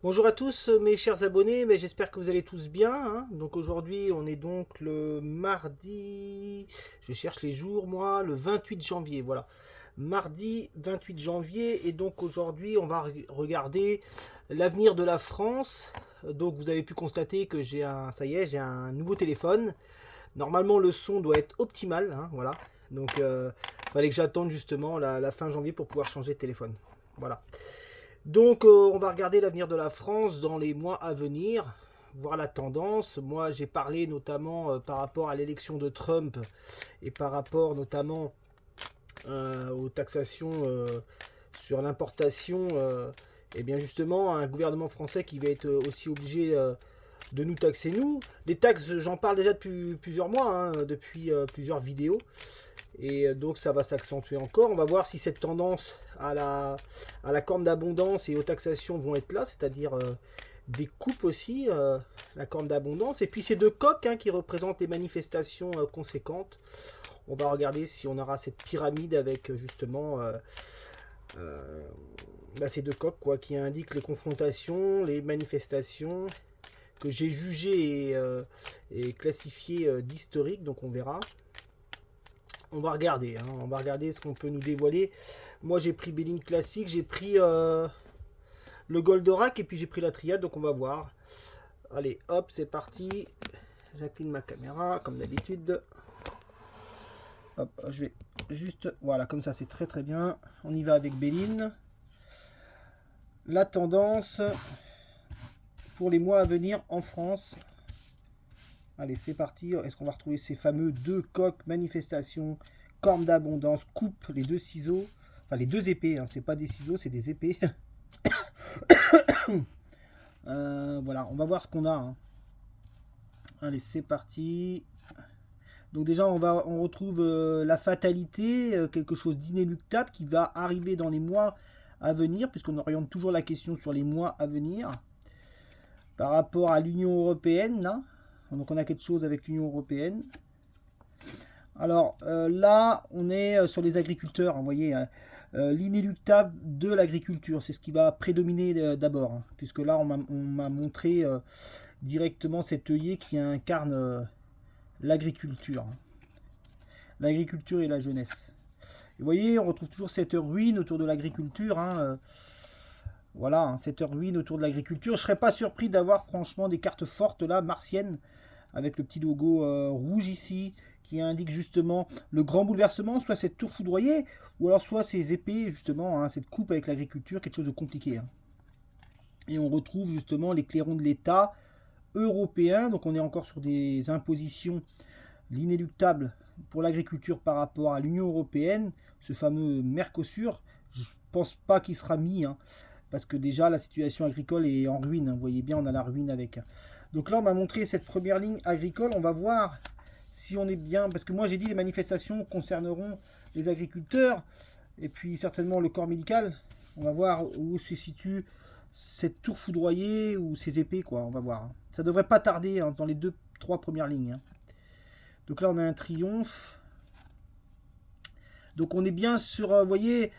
Bonjour à tous mes chers abonnés, mais j'espère que vous allez tous bien, hein. Donc aujourd'hui on est donc le mardi, je cherche les jours moi, le 28 janvier, voilà. Mardi 28 janvier, et donc aujourd'hui on va regarder l'avenir de la France. Donc vous avez pu constater que ça y est, j'ai un nouveau téléphone. Normalement le son doit être optimal, hein, voilà. Donc fallait que j'attende justement la fin janvier pour pouvoir changer de téléphone. Voilà. Donc on va regarder l'avenir de la France dans les mois à venir, voir la tendance. Moi j'ai parlé notamment par rapport à l'élection de Trump et par rapport notamment aux taxations sur l'importation. Et bien justement un gouvernement français qui va être aussi obligé de nous taxer nous. Les taxes, j'en parle déjà depuis plusieurs mois, hein, depuis plusieurs vidéos. Et donc ça va s'accentuer encore. On va voir si cette tendance à la corne d'abondance et aux taxations vont être là, c'est-à-dire des coupes aussi, la corne d'abondance. Et puis ces deux coques, hein, qui représentent les manifestations conséquentes. On va regarder si on aura cette pyramide avec justement ces deux coques quoi, qui indiquent les confrontations, les manifestations que j'ai jugées et classifiées d'historiques. Donc on verra. On va regarder, hein, on va regarder ce qu'on peut nous dévoiler. Moi j'ai pris Béline classique, j'ai pris le Goldorak et puis j'ai pris la triade, donc on va voir. Allez, hop, c'est parti. J'incline ma caméra comme d'habitude. Hop, je vais juste, voilà, comme ça c'est très très bien. On y va avec Béline. La tendance pour les mois à venir en France. Allez, c'est parti. Est-ce qu'on va retrouver ces fameux deux coques, manifestations, cornes d'abondance, coupe, les deux ciseaux, enfin les deux épées, hein, c'est pas des ciseaux, c'est des épées. Voilà, on va voir ce qu'on a, hein. Allez, c'est parti. Donc déjà, on retrouve la fatalité, quelque chose d'inéluctable qui va arriver dans les mois à venir, puisqu'on oriente toujours la question sur les mois à venir. Par rapport à l'Union européenne, là. Donc on a quelque chose avec l'Union européenne. Alors là, on est sur les agriculteurs, hein, vous voyez, l'inéluctable de l'agriculture, c'est ce qui va prédominer d'abord, hein, puisque là, on m'a montré directement cet œillet qui incarne l'agriculture. Hein. L'agriculture et la jeunesse. Et vous voyez, on retrouve toujours cette ruine autour de l'agriculture, hein, voilà, hein, cette ruine autour de l'agriculture. Je ne serais pas surpris d'avoir franchement des cartes fortes là, martiennes, avec le petit logo rouge ici, qui indique justement le grand bouleversement, soit cette tour foudroyée, ou alors soit ces épées, justement, hein, cette coupe avec l'agriculture, quelque chose de compliqué. Hein. Et on retrouve justement les clairons de l'État européen, donc on est encore sur des impositions, l'inéluctable pour l'agriculture par rapport à l'Union européenne, ce fameux Mercosur, je pense pas qu'il sera mis, hein, parce que déjà la situation agricole est en ruine, hein, vous voyez bien, on a la ruine avec. Donc là, on m'a montré cette première ligne agricole. On va voir si on est bien. Parce que moi, j'ai dit les manifestations concerneront les agriculteurs. Et puis, certainement, le corps médical. On va voir où se situe cette tour foudroyée ou ces épées, quoi. On va voir. Ça devrait pas tarder, hein, dans les deux, trois premières lignes. Hein. Donc là, on a un triomphe. Donc, on est bien sur... vous voyez,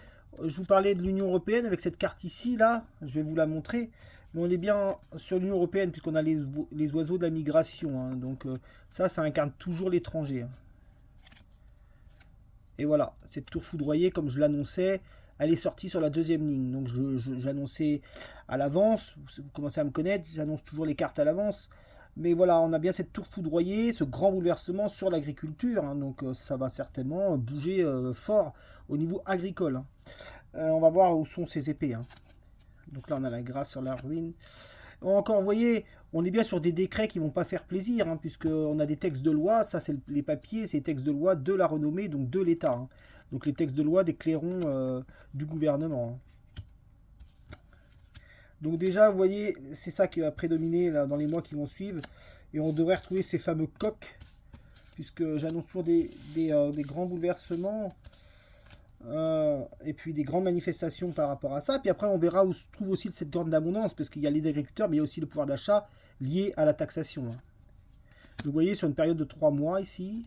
je vous parlais de l'Union européenne avec cette carte ici, là. Je vais vous la montrer. Mais on est bien sur l'Union européenne puisqu'on a les oiseaux de la migration. Hein. Donc ça incarne toujours l'étranger. Hein. Et voilà, cette tour foudroyée, comme je l'annonçais, elle est sortie sur la deuxième ligne. Donc j'annonçais à l'avance, vous commencez à me connaître, j'annonce toujours les cartes à l'avance. Mais voilà, on a bien cette tour foudroyée, ce grand bouleversement sur l'agriculture. Hein. Donc ça va certainement bouger fort au niveau agricole. Hein. On va voir où sont ces épées. Hein. Donc là, on a la grâce sur la ruine. Encore, vous voyez, on est bien sur des décrets qui ne vont pas faire plaisir, hein, puisqu'on a des textes de loi. Ça, c'est les papiers, c'est les textes de loi de la renommée, donc de l'État. Hein. Donc les textes de loi des clairons du gouvernement. Hein. Donc déjà, vous voyez, c'est ça qui va prédominer là, dans les mois qui vont suivre. Et on devrait retrouver ces fameux coqs, puisque j'annonce toujours des grands bouleversements. Et puis des grandes manifestations par rapport à ça. Puis après, on verra où se trouve aussi cette grande d'abondance, parce qu'il y a les agriculteurs, mais il y a aussi le pouvoir d'achat lié à la taxation. Hein. Donc, vous voyez, sur une période de 3 mois ici.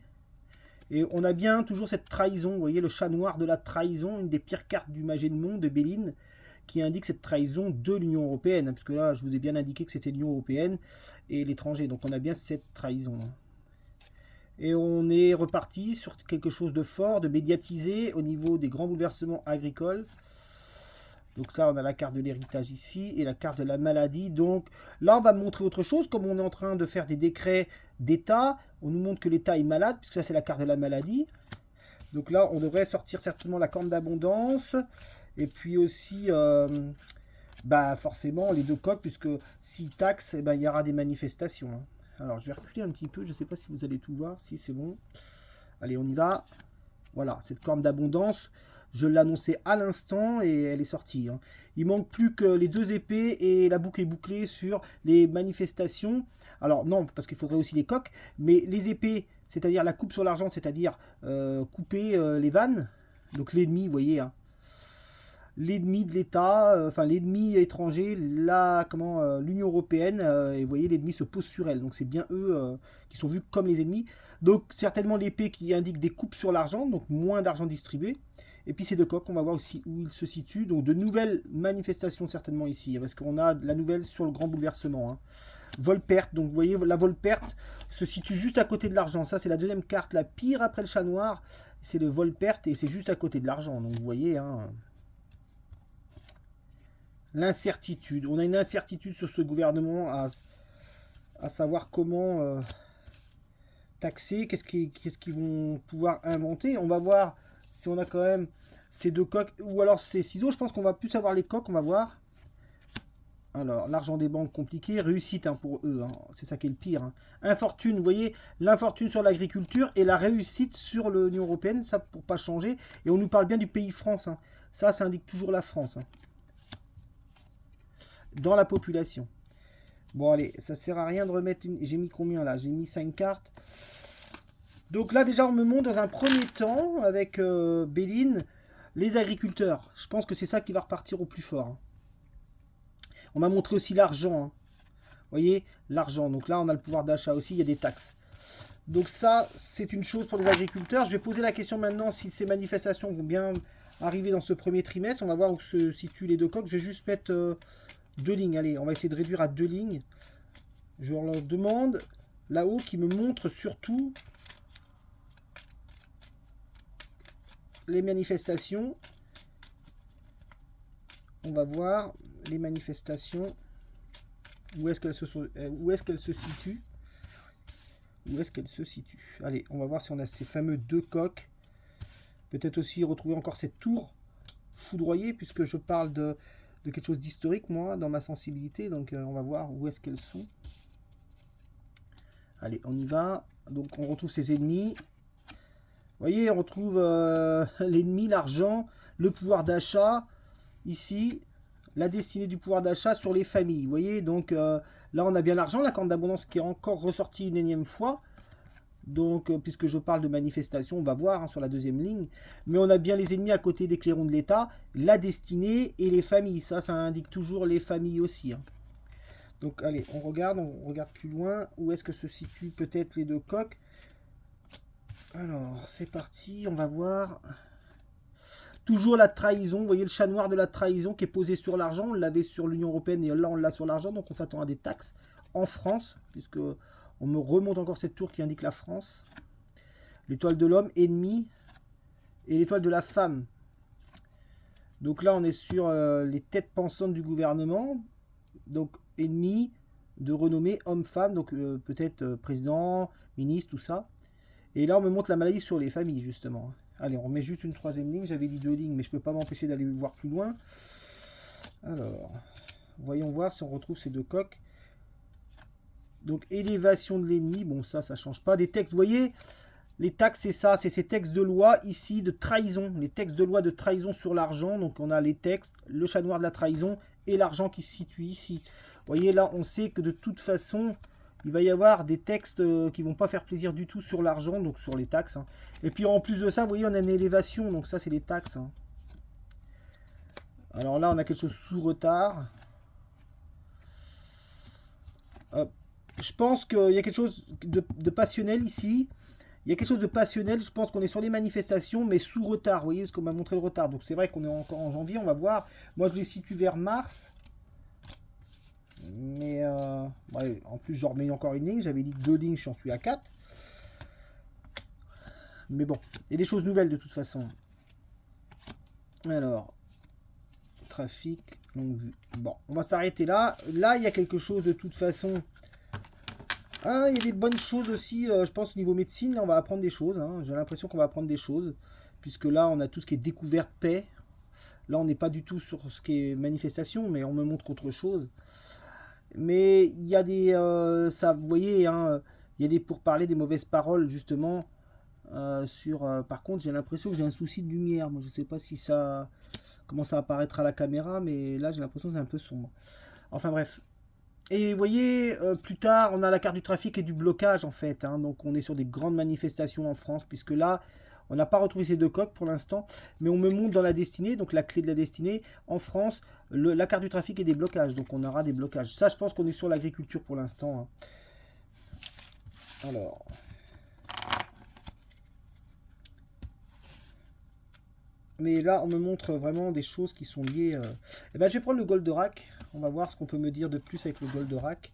Et on a bien toujours cette trahison. Vous voyez, le chat noir de la trahison, une des pires cartes du Magémon de Béline, qui indique cette trahison de l'Union européenne, parce que là, je vous ai bien indiqué que c'était l'Union européenne et l'étranger, donc on a bien cette trahison. Et on est reparti sur quelque chose de fort, de médiatisé au niveau des grands bouleversements agricoles. Donc là, on a la carte de l'héritage ici et la carte de la maladie. Donc là, on va montrer autre chose, comme on est en train de faire des décrets d'État. On nous montre que l'État est malade, puisque ça, c'est la carte de la maladie. Donc là, on devrait sortir certainement la corne d'abondance. Et puis aussi, forcément, les deux coques, puisque s'ils taxent, il y aura des manifestations. Hein. Alors, je vais reculer un petit peu. Je ne sais pas si vous allez tout voir. Si, c'est bon. Allez, on y va. Voilà, cette corne d'abondance. Je l'annonçais à l'instant et elle est sortie. Hein. Il manque plus que les deux épées et la boucle est bouclée sur les manifestations. Alors non, parce qu'il faudrait aussi les coques. Mais les épées, c'est-à-dire la coupe sur l'argent, c'est-à-dire couper les vannes. Donc l'ennemi, vous voyez. Hein. L'ennemi de l'État, l'ennemi étranger, l'Union européenne, et vous voyez, l'ennemi se pose sur elle. Donc c'est bien eux qui sont vus comme les ennemis. Donc certainement l'épée qui indique des coupes sur l'argent, donc moins d'argent distribué. Et puis ces deux coques, on va voir aussi où ils se situent. Donc de nouvelles manifestations certainement ici, parce qu'on a la nouvelle sur le grand bouleversement. Hein. Vol-perte, donc vous voyez, la vol-perte se situe juste à côté de l'argent. Ça, c'est la deuxième carte, la pire après le chat noir. C'est le vol-perte et c'est juste à côté de l'argent. Donc vous voyez, hein, l'incertitude. On a une incertitude sur ce gouvernement à savoir comment taxer, qu'est-ce qu'ils vont pouvoir inventer. On va voir si on a quand même ces deux coques, ou alors ces ciseaux. Je pense qu'on va plus avoir les coques, on va voir. Alors, l'argent des banques compliqué, réussite hein, pour eux, hein. C'est ça qui est le pire. Hein. Infortune, vous voyez, l'infortune sur l'agriculture et la réussite sur l'Union européenne, ça pour pas changer. Et on nous parle bien du pays France. Hein. Ça indique toujours la France. Hein. Dans la population. Bon, allez, ça sert à rien de remettre une... J'ai mis combien là? J'ai mis 5 cartes. Donc là, déjà, on me montre dans un premier temps, avec Béline, les agriculteurs. Je pense que c'est ça qui va repartir au plus fort. Hein. On m'a montré aussi l'argent. Hein. Vous voyez, l'argent. Donc là, on a le pouvoir d'achat aussi, il y a des taxes. Donc ça, c'est une chose pour les agriculteurs. Je vais poser la question maintenant si ces manifestations vont bien arriver dans ce premier trimestre. On va voir où se situent les deux coques. Je vais juste mettre 2 lignes. Allez, on va essayer de réduire à 2 lignes. Je leur demande là-haut qu'ils me montrent surtout les manifestations. On va voir les manifestations. Où est-ce qu'elles se situent? Où est-ce qu'elles se situent? Allez, on va voir si on a ces fameux 2 coques. Peut-être aussi retrouver encore cette tour foudroyée, puisque je parle de quelque chose d'historique, moi, dans ma sensibilité. Donc, on va voir où est-ce qu'elles sont. Allez, on y va. Donc, on retrouve ses ennemis. Vous voyez, on retrouve l'ennemi, l'argent, le pouvoir d'achat. Ici, la destinée du pouvoir d'achat sur les familles. Vous voyez, donc là, on a bien l'argent, la corne d'abondance qui est encore ressortie une énième fois. Donc, puisque je parle de manifestation, on va voir hein, sur la deuxième ligne. Mais on a bien les ennemis à côté des clairons de l'État, la destinée et les familles. Ça indique toujours les familles aussi. Hein. Donc, allez, on regarde plus loin. Où est-ce que se situent peut-être les 2 coques? Alors, c'est parti, on va voir. Toujours la trahison, vous voyez le chat noir de la trahison qui est posé sur l'argent. On l'avait sur l'Union européenne et là, on l'a sur l'argent. Donc, on s'attend à des taxes en France, puisque... On me remonte encore cette tour qui indique la France. L'étoile de l'homme, ennemi. Et l'étoile de la femme. Donc là, on est sur les têtes pensantes du gouvernement. Donc, ennemi, de renommée, homme-femme. Donc, peut-être président, ministre, tout ça. Et là, on me montre la maladie sur les familles, justement. Allez, on remet juste une 3e ligne. J'avais dit 2 lignes, mais je ne peux pas m'empêcher d'aller voir plus loin. Alors, voyons voir si on retrouve ces 2 coques. Donc, élévation de l'ennemi. Bon, ça change pas. Des textes, vous voyez, les taxes, c'est ça. C'est ces textes de loi ici de trahison. Les textes de loi de trahison sur l'argent. Donc, on a les textes, le chat noir de la trahison et l'argent qui se situe ici. Vous voyez, là, on sait que de toute façon, il va y avoir des textes qui vont pas faire plaisir du tout sur l'argent, donc sur les taxes. Hein. Et puis, en plus de ça, vous voyez, on a une élévation. Donc, ça, c'est les taxes. Hein. Alors là, on a quelque chose sous retard. Hop. Je pense qu'il y a quelque chose de passionnel ici. Il y a quelque chose de passionnel, je pense qu'on est sur les manifestations, mais sous retard, vous voyez, parce qu'on m'a montré le retard. Donc c'est vrai qu'on est encore en janvier, on va voir. Moi, je les situe vers mars. Mais, ouais, en plus, j'en remets encore une ligne. J'avais dit 2 lignes, je suis à 4. Mais bon, il y a des choses nouvelles de toute façon. Alors, trafic, longue vue. Bon, on va s'arrêter là. Là, il y a quelque chose de toute façon. Ah, il y a des bonnes choses aussi, je pense au niveau médecine, là on va apprendre des choses, hein. J'ai l'impression qu'on va apprendre des choses, puisque là on a tout ce qui est découverte paix, là on n'est pas du tout sur ce qui est manifestation, mais on me montre autre chose. Mais il y a des, ça, vous voyez, hein, il y a des pourparlers, des mauvaises paroles justement, sur, par contre j'ai l'impression que j'ai un souci de lumière, moi je sais pas si ça, comment ça apparaîtra à la caméra, mais là j'ai l'impression que c'est un peu sombre. Enfin bref. Et vous voyez, plus tard, on a la carte du trafic et du blocage en fait, hein. Donc on est sur des grandes manifestations en France, puisque là, on n'a pas retrouvé ces deux coques pour l'instant, mais on me montre dans la destinée, donc la clé de la destinée, en France, la carte du trafic et des blocages. Donc on aura des blocages. Ça, je pense qu'on est sur l'agriculture pour l'instant, hein. Alors. Mais là, on me montre vraiment des choses qui sont liées. Eh ben, je vais prendre le Goldorak. On va voir ce qu'on peut me dire de plus avec le Goldorak.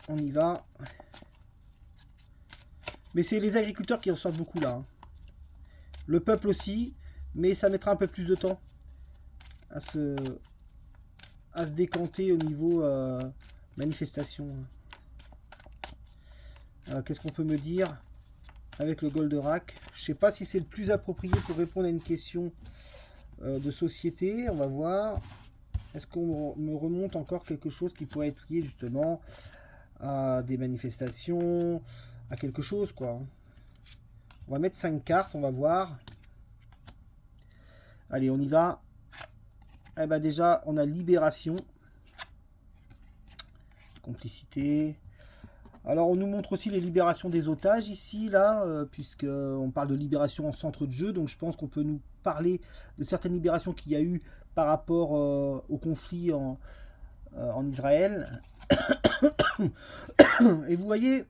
On y va. Mais c'est les agriculteurs qui ressortent beaucoup là, hein. Le peuple aussi, mais ça mettra un peu plus de temps à se décanter au niveau manifestation. Qu'est-ce qu'on peut me dire avec le Goldorak? Je sais pas si c'est le plus approprié pour répondre à une question de société. On va voir. Est-ce qu'on me remonte encore quelque chose qui pourrait être lié justement à des manifestations, à quelque chose quoi. On va mettre 5 cartes, on va voir. Allez, on y va. Eh ben déjà, on a libération. Complicité. Alors, on nous montre aussi les libérations des otages ici, là, puisqu'on parle de libération en centre de jeu. Donc, je pense qu'on peut nous parler de certaines libérations qu'il y a eu par rapport au conflit en Israël. Et vous voyez,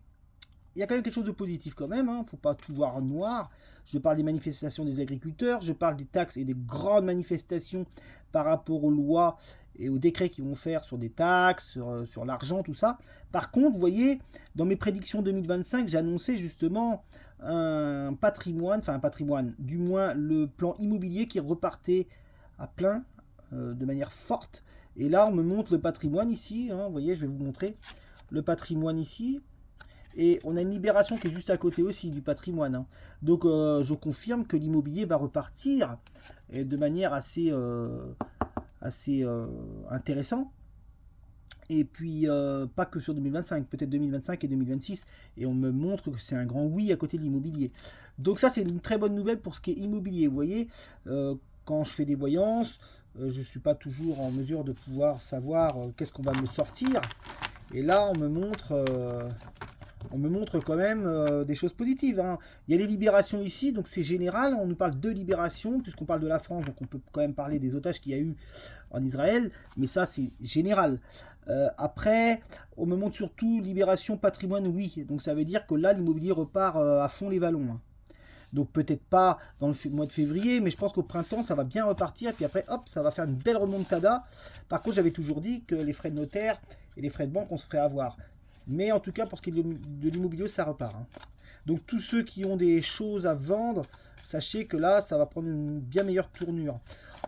il y a quand même quelque chose de positif quand même, hein. Faut pas tout voir en noir. Je parle des manifestations des agriculteurs, je parle des taxes et des grandes manifestations par rapport aux lois et aux décrets qu'ils vont faire sur des taxes, sur l'argent, tout ça. Par contre, vous voyez, dans mes prédictions 2025, j'ai annoncé justement un patrimoine, enfin un patrimoine, du moins le plan immobilier qui repartait à plein, de manière forte. Et là, on me montre le patrimoine ici, hein. Vous voyez, je vais vous montrer le patrimoine ici. Et on a une libération qui est juste à côté aussi du patrimoine, hein. Donc je confirme que l'immobilier va repartir et de manière assez intéressante. Et puis pas que sur 2025, peut-être 2025 et 2026. Et on me montre que c'est un grand oui à côté de l'immobilier. Donc ça c'est une très bonne nouvelle pour ce qui est immobilier. Vous voyez, quand je fais des voyances, je ne suis pas toujours en mesure de pouvoir savoir qu'est-ce qu'on va me sortir. Et là on me montre quand même des choses positives, hein. Il y a les libérations ici, donc c'est général. On nous parle de libération, puisqu'on parle de la France, donc on peut quand même parler des otages qu'il y a eu en Israël, mais ça c'est général. Après, on me montre surtout libération patrimoine, oui. Donc ça veut dire que là, l'immobilier repart à fond les vallons, hein. Donc peut-être pas dans le mois de février, mais je pense qu'au printemps, ça va bien repartir. Et puis après, hop, ça va faire une belle remontada. Par contre, j'avais toujours dit que les frais de notaire et les frais de banque, on se ferait avoir. Mais en tout cas, pour ce qui est de l'immobilier, ça repart, hein. Donc tous ceux qui ont des choses à vendre, sachez que là, ça va prendre une bien meilleure tournure.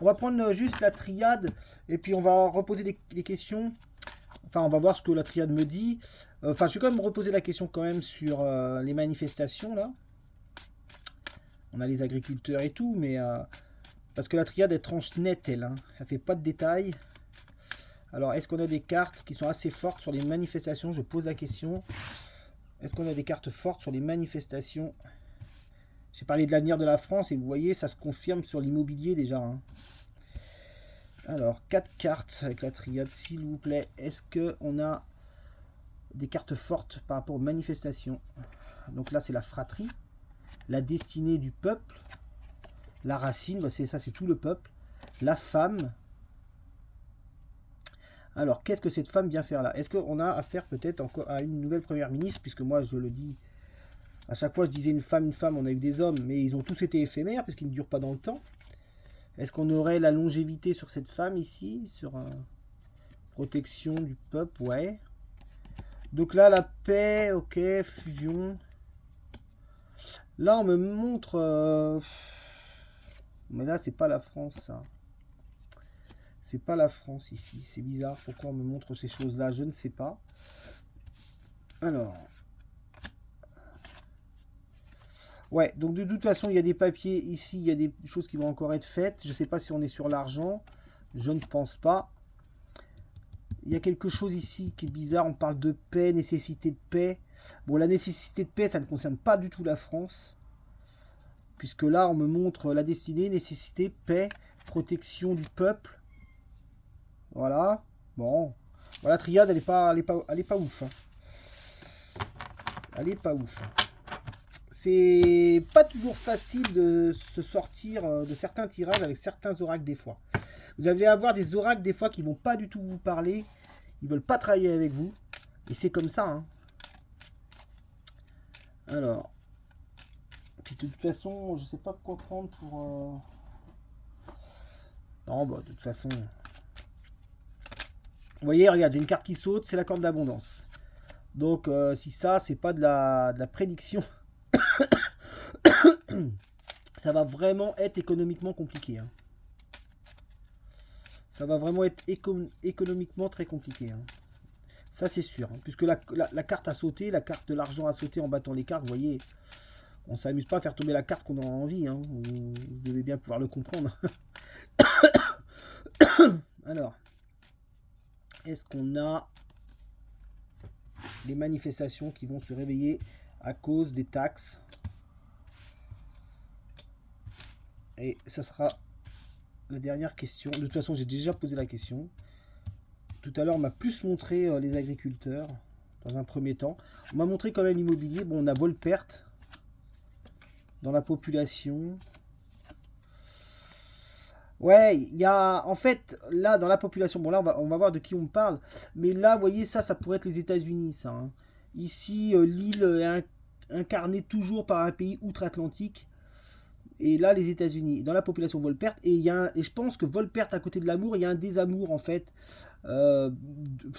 On va prendre juste la triade et puis on va reposer des questions. Enfin, on va voir ce que la triade me dit. Enfin, je vais quand même me reposer la question quand même sur les manifestations, là. On a les agriculteurs et tout, mais... parce que la triade, elle tranche net, elle, hein. Elle fait pas de détails. Alors, est-ce qu'on a des cartes qui sont assez fortes sur les manifestations? Je pose la question. Est-ce qu'on a des cartes fortes sur les manifestations? J'ai parlé de l'avenir de la France et vous voyez, ça se confirme sur l'immobilier déjà, hein. Alors, 4 cartes avec la triade, s'il vous plaît. Est-ce qu'on a des cartes fortes par rapport aux manifestations? Donc là, c'est la fratrie, la destinée du peuple, la racine, bah ça c'est tout le peuple, la femme. Alors, qu'est-ce que cette femme vient faire là? Est-ce qu'on a affaire peut-être encore à une nouvelle première ministre? Puisque moi, je le dis, à chaque fois, je disais une femme, on a eu des hommes, mais ils ont tous été éphémères, puisqu'ils ne durent pas dans le temps. Est-ce qu'on aurait la longévité sur cette femme ici? Sur protection du peuple, ouais. Donc là, la paix, ok, fusion. Là, on me montre... Mais là, c'est pas la France, ça. C'est pas la France, ici. C'est bizarre. Pourquoi on me montre ces choses-là? Je ne sais pas. Alors... Ouais, donc de toute façon, il y a des papiers ici. Il y a des choses qui vont encore être faites. Je ne sais pas si on est sur l'argent. Je ne pense pas. Il y a quelque chose ici qui est bizarre. On parle de paix, nécessité de paix. Bon, la nécessité de paix, ça ne concerne pas du tout la France. Puisque là, on me montre la destinée, nécessité, paix, protection du peuple. Voilà. Bon. Voilà, triade, elle est pas ouf. Hein. Elle est pas ouf. C'est pas toujours facile de se sortir de certains tirages avec certains oracles des fois. Vous allez avoir des oracles des fois qui vont pas du tout vous parler. Ils veulent pas travailler avec vous. Et c'est comme ça. Hein. Alors. Puis de toute façon, je sais pas quoi prendre pour... Non, bah de toute façon... Vous voyez, regarde, j'ai une carte qui saute, c'est la corde d'abondance. Donc, si ça, c'est pas de la prédiction, ça va vraiment être économiquement compliqué. Hein. Ça va vraiment être économiquement très compliqué. Hein. Ça, c'est sûr. Hein, puisque la carte a sauté, la carte de l'argent a sauté en battant les cartes. Vous voyez, on s'amuse pas à faire tomber la carte qu'on a envie. Hein. Vous devez bien pouvoir le comprendre. Alors, est-ce qu'on a des manifestations qui vont se réveiller à cause des taxes? Et ça sera la dernière question. De toute façon, j'ai déjà posé la question. Tout à l'heure, on m'a plus montré les agriculteurs, dans un premier temps. On m'a montré quand même l'immobilier. Bon, on a vol-perte dans la population. Ouais, il y a... En fait, là, dans la population... Bon, là, on va voir de qui on parle. Mais là, vous voyez, ça pourrait être les États-Unis, ça. Hein. Ici, l'île est incarnée toujours par un pays outre-Atlantique. Et là, les États-Unis, dans la population Volperte, et je pense que Volperte, à côté de l'amour, il y a un désamour en fait. Je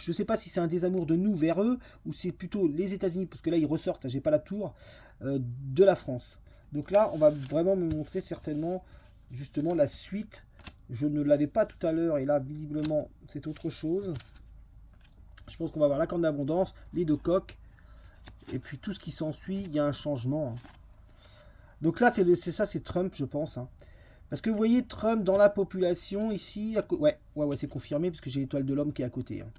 ne sais pas si c'est un désamour de nous vers eux, ou c'est plutôt les États-Unis, parce que là, ils ressortent, j'ai pas la tour, de la France. Donc là, on va vraiment me montrer certainement, justement, la suite. Je ne l'avais pas tout à l'heure, et là, visiblement, c'est autre chose. Je pense qu'on va avoir la corne d'abondance, les deux coques, et puis tout ce qui s'ensuit, il y a un changement. Hein. Donc là, c'est Trump, je pense. Hein. Parce que vous voyez, Trump dans la population, ici... Ouais, c'est confirmé, parce que j'ai l'étoile de l'homme qui est à côté. Hein.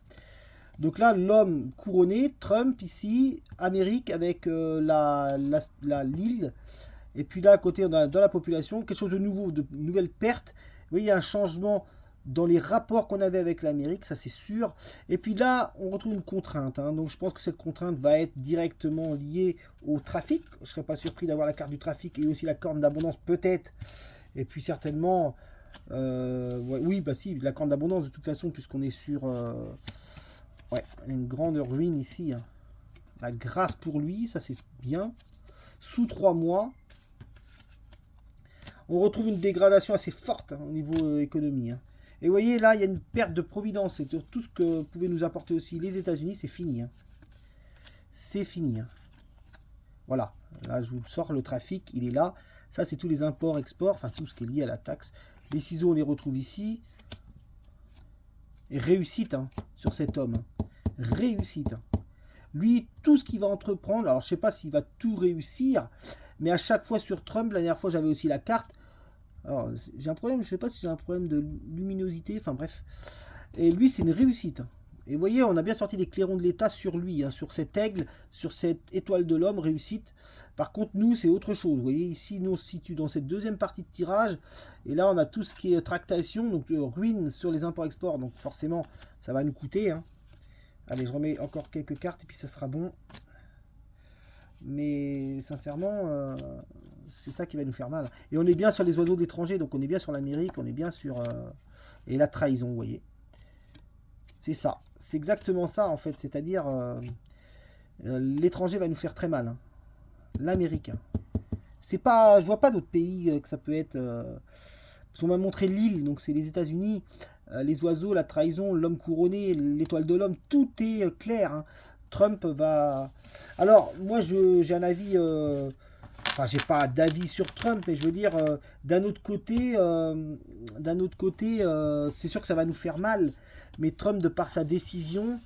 Donc là, l'homme couronné, Trump, ici, Amérique, avec l'île. Et puis là, à côté, on a dans la population, quelque chose de nouveau, de nouvelles pertes. Vous voyez, il y a un changement dans les rapports qu'on avait avec l'Amérique, ça c'est sûr. Et puis là, on retrouve une contrainte. Hein. Donc je pense que cette contrainte va être directement liée au trafic. Je ne serais pas surpris d'avoir la carte du trafic et aussi la corne d'abondance peut-être. Et puis certainement, oui, bah si, la corne d'abondance de toute façon, puisqu'on est sur une grande ruine ici. Hein. La grâce pour lui, ça c'est bien. Sous 3 mois, on retrouve une dégradation assez forte hein, au niveau économie. Hein. Et vous voyez, là, il y a une perte de providence. Et tout ce que pouvaient nous apporter aussi les États-Unis, c'est fini. Hein. C'est fini. Hein. Voilà. Là, je vous sors le trafic. Il est là. Ça, c'est tous les imports, exports. Enfin, tout ce qui est lié à la taxe. Les ciseaux, on les retrouve ici. Et réussite hein, sur cet homme. Hein. Réussite. Hein. Lui, tout ce qu'il va entreprendre. Alors, je ne sais pas s'il va tout réussir. Mais à chaque fois sur Trump, la dernière fois, j'avais aussi la carte. Alors, j'ai un problème, je ne sais pas si j'ai un problème de luminosité, enfin bref. Et lui, c'est une réussite. Et vous voyez, on a bien sorti les clairons de l'État sur lui, hein, sur cet aigle, sur cette étoile de l'homme, réussite. Par contre, nous, c'est autre chose. Vous voyez, ici, nous, on se situe dans cette deuxième partie de tirage. Et là, on a tout ce qui est tractation, donc ruine sur les imports-exports. Donc forcément, ça va nous coûter. Hein. Allez, je remets encore quelques cartes et puis ça sera bon. Mais sincèrement... c'est ça qui va nous faire mal. Et on est bien sur les oiseaux d'étrangers, donc on est bien sur l'Amérique, on est bien sur... et la trahison, vous voyez. C'est ça. C'est exactement ça, en fait. C'est-à-dire, l'étranger va nous faire très mal, hein. L'américain. C'est pas, je vois pas d'autres pays que ça peut être. Parce qu'on m'a montré l'île, donc c'est les États-Unis, les oiseaux, la trahison, l'homme couronné, l'étoile de l'homme, tout est clair, hein. Trump va. Alors, moi, j'ai un avis. Enfin, j'ai pas d'avis sur Trump, mais je veux dire, d'un autre côté, c'est sûr que ça va nous faire mal. Mais Trump, de par sa décision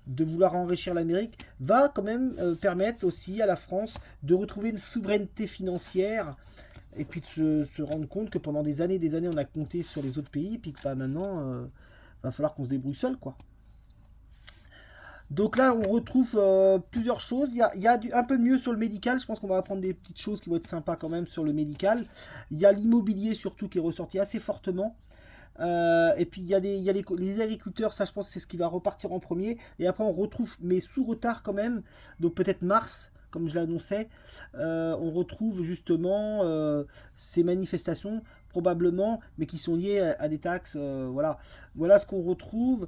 de vouloir enrichir l'Amérique, va quand même permettre aussi à la France de retrouver une souveraineté financière et puis de se rendre compte que pendant des années, on a compté sur les autres pays, puis que bah, maintenant, va falloir qu'on se débrouille seul, quoi. Donc là, on retrouve plusieurs choses. Il y a un peu mieux sur le médical. Je pense qu'on va apprendre des petites choses qui vont être sympas quand même sur le médical. Il y a l'immobilier surtout qui est ressorti assez fortement. Et puis il y a les agriculteurs, ça je pense que c'est ce qui va repartir en premier. Et après on retrouve, mais sous retard quand même, donc peut-être mars, comme je l'annonçais, on retrouve justement ces manifestations probablement, mais qui sont liées à des taxes. Voilà, voilà ce qu'on retrouve.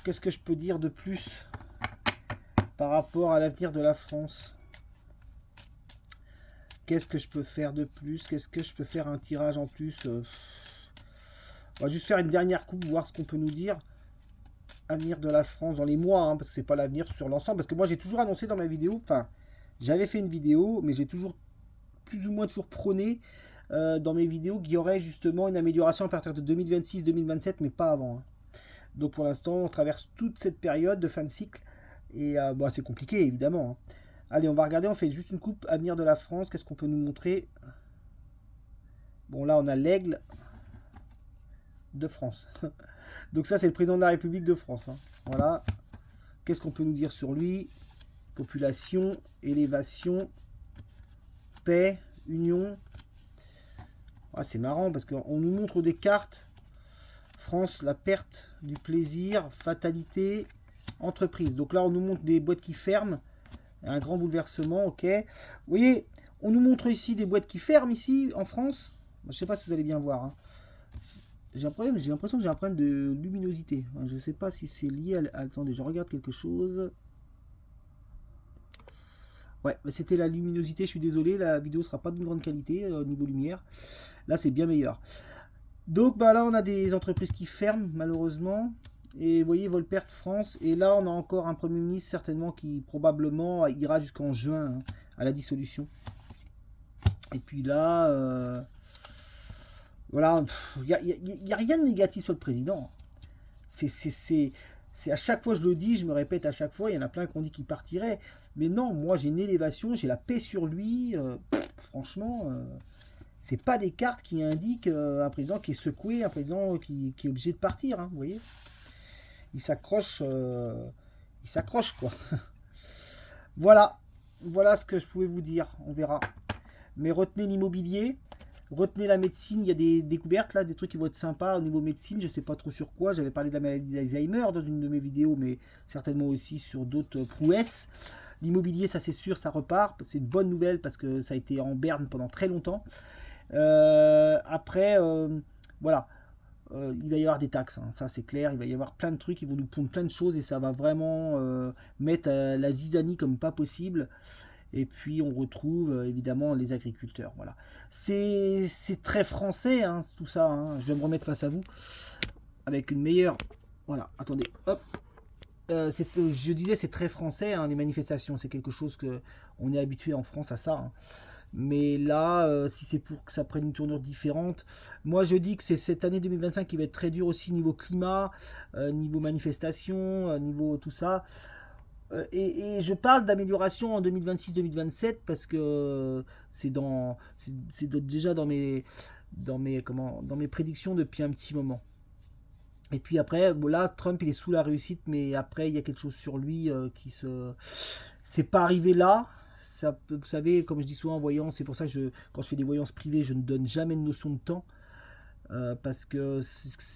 Qu'est-ce que je peux dire de plus par rapport à l'avenir de la France? Qu'est-ce que je peux faire de plus? Qu'est-ce que je peux faire un tirage en plus? On va juste faire une dernière coupe, voir ce qu'on peut nous dire. Avenir de la France dans les mois, hein, parce que c'est pas l'avenir sur l'ensemble. Parce que moi j'ai toujours annoncé dans ma vidéo, enfin j'avais fait une vidéo, mais j'ai toujours plus ou moins toujours prôné dans mes vidéos qu'il y aurait justement une amélioration à partir de 2026-2027, mais pas avant, hein. Donc pour l'instant on traverse toute cette période de fin de cycle. Et bon, c'est compliqué évidemment, hein. Allez, on va regarder, on fait juste une coupe. Avenir de la France, qu'est-ce qu'on peut nous montrer? Bon là on a l'aigle de France. Donc ça c'est le président de la République de France, hein. Voilà. Qu'est-ce qu'on peut nous dire sur lui? Population, élévation, paix, union. Ah, c'est marrant parce qu'on nous montre des cartes. France, la perte du plaisir, fatalité, entreprise. Donc là on nous montre des boîtes qui ferment. Un grand bouleversement, ok. Vous voyez, on nous montre ici des boîtes qui ferment ici en France. Je ne sais pas si vous allez bien voir, hein. J'ai l'impression que j'ai un problème de luminosité. Je ne sais pas si c'est lié à... Attendez, je regarde quelque chose. Ouais, c'était la luminosité, je suis désolé, la vidéo sera pas d'une grande qualité au niveau lumière. Là, c'est bien meilleur. Donc bah, là, on a des entreprises qui ferment, malheureusement. Et vous voyez, Volpert France. Et là, on a encore un Premier ministre, certainement, qui probablement ira jusqu'en juin, hein, à la dissolution. Et puis là... Voilà, il n'y a rien de négatif sur le président. C'est à chaque fois je le dis, je me répète à chaque fois, il y en a plein qui ont dit qu'il partirait. Mais non, moi j'ai une élévation, j'ai la paix sur lui. Franchement, c'est pas des cartes qui indiquent un président qui est secoué, un président qui est obligé de partir, hein, vous voyez. Il s'accroche quoi. Voilà, voilà ce que je pouvais vous dire, on verra. Mais retenez l'immobilier. Retenez la médecine, il y a des découvertes là, des trucs qui vont être sympas au niveau médecine, je sais pas trop sur quoi. J'avais parlé de la maladie d'Alzheimer dans une de mes vidéos, mais certainement aussi sur d'autres prouesses. L'immobilier, ça c'est sûr, ça repart. C'est une bonne nouvelle parce que ça a été en berne pendant très longtemps. Après, voilà, il va y avoir des taxes, hein, ça c'est clair. Il va y avoir plein de trucs, ils vont nous pondre plein de choses et ça va vraiment mettre la zizanie comme pas possible. Et puis on retrouve évidemment les agriculteurs. Voilà. C'est très français, hein, tout ça, hein. Je vais me remettre face à vous avec une meilleure... Voilà, attendez, hop. Je disais c'est très français, hein, les manifestations. C'est quelque chose que on est habitué en France à ça, hein. Mais là, si c'est pour que ça prenne une tournure différente, moi je dis que c'est cette année 2025 qui va être très dure aussi niveau climat, niveau manifestation, niveau tout ça. Et je parle d'amélioration en 2026-2027 parce que c'est déjà dans mes prédictions depuis un petit moment. Et puis après, bon là, Trump il est sous la réussite, mais après il y a quelque chose sur lui c'est pas arrivé là. Ça, vous savez, comme je dis souvent en voyance, c'est pour ça que quand je fais des voyances privées, je ne donne jamais de notion de temps. Parce que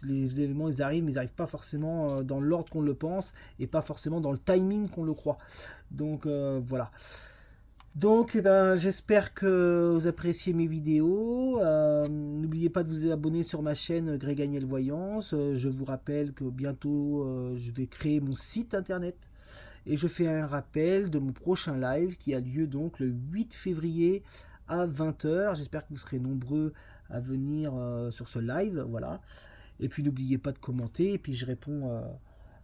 les événements ils arrivent, mais ils n'arrivent pas forcément dans l'ordre qu'on le pense et pas forcément dans le timing qu'on le croit. Donc voilà. Donc, eh ben, j'espère que vous appréciez mes vidéos. N'oubliez pas de vous abonner sur ma chaîne Greg Agnel Voyance. Je vous rappelle que bientôt, je vais créer mon site internet. Et je fais un rappel de mon prochain live qui a lieu donc le 8 février à 20 h. J'espère que vous serez nombreux à venir sur ce live. Voilà. Et puis, n'oubliez pas de commenter. Et puis, je réponds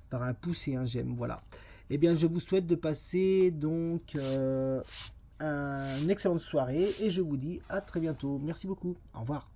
par un pouce et un j'aime. Voilà. Eh bien, je vous souhaite de passer donc une excellente soirée et je vous dis à très bientôt. Merci beaucoup. Au revoir.